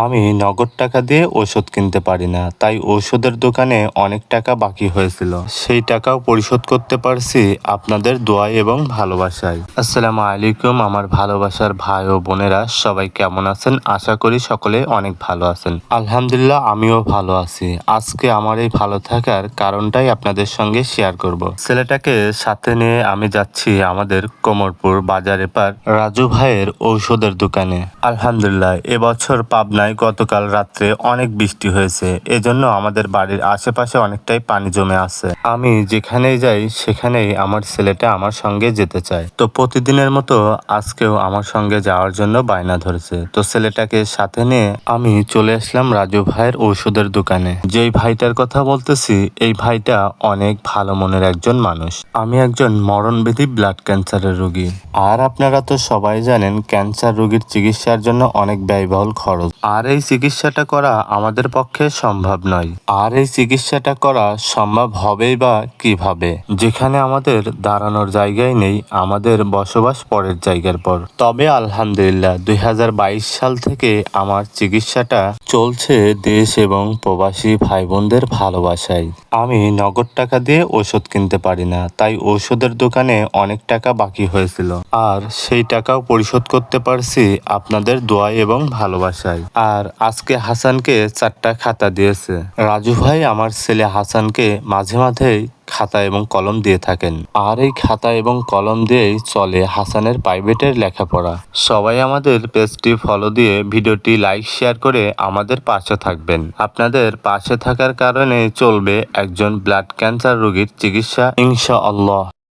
আমি নগদ টাকা দিয়ে ওষুধ কিনতে পারি না, তাই ঔষধের দোকানে অনেক টাকা বাকি হয়েছিল। সেই টাকাও পরিশোধ করতে পারছি আপনাদের দোয়ায় এবং ভালোবাসায়। আসসালামু আলাইকুম আমার ভালোবাসার ভাই ও বোনেরা, সবাই কেমন আছেন? আশা করি সকলে অনেক ভালো আছেন। আলহামদুলিল্লাহ, আমিও ভালো আছি। আজকে আমার এই ভালো থাকার কারণটাই আপনাদের সঙ্গে শেয়ার করব। ছেলেটাকে সাথে নিয়ে আমি যাচ্ছি আমাদের কোমরপুর বাজারে পার রাজু ভাইয়ের ঔষধের দোকানে। আলহামদুলিল্লাহ, এবছর পাবনায় গতকাল রাত্রে অনেক বৃষ্টি হয়েছে, এজন্য আমাদের বাড়ির আশেপাশে অনেকটাই পানি জমে আছে। আমি যেখানেই যাই সেখানেই আমার ছেলেটা আমার সঙ্গে যেতে চায়। তো প্রতিদিনের মতো আজকেও আমার সঙ্গে যাওয়ার জন্য বায়না ধরেছে। তো ছেলেটাকে সাথে নিয়ে আমি চলে আসলাম রাজু ভাইয়ের ঔষধের দোকানে। যেই ভাইটার কথা বলতেছি, এই ভাইটা অনেক ভালো মনের একজন মানুষ। আমি একজন মরণব্যাধি ব্লাড ক্যান্সারের রোগী। আর আপনারা তো সবাই জানেন ক্যান্সার রোগীর চিকিৎসার জন্য অনেক ব্যয়বহুল খরচ। আর এই চিকিৎসাটা করা আমাদের পক্ষে সম্ভব নয়। আর এই চিকিৎসাটা করা সম্ভব হবেই বা কিভাবে, যেখানে আমাদের দাঁড়ানোর জায়গায় নেই, আমাদের বসবাস পরের জায়গার পর। তবে আলহামদুলিল্লাহ 2022 সাল থেকে আমার চিকিৎসাটা চলছে দেশ এবং প্রবাসী ভাই বোনদের ভালোবাসায়। আমি নগদ টাকা দিয়ে ওষুধ কিনতে পারি না, তাই ঔষধের দোকানে অনেক টাকা বাকি হয়েছিল। আর সেই টাকাও পরিশোধ করতে পারছি আপনাদের দোয়ায় এবং ভালোবাসায়। আর আজকে হাসানকে 4টা খাতা দিয়েছে রাজু ভাই। আমার ছেলে হাসানকে মাঝে মাঝেই খাতা এবং কলম দিয়ে থাকেন। আর এই খাতা এবং কলম দিয়েই চলে হাসানের প্রাইভেটের লেখাপড়া। সবাই আমাদের পেজটি ফলো দিয়ে ভিডিওটি লাইক শেয়ার করে আমাদের পাশে থাকবেন। আপনাদের পাশে থাকার কারণে চলবে একজন ব্লাড ক্যান্সার রোগীর চিকিৎসা ইনশাআল্লাহ।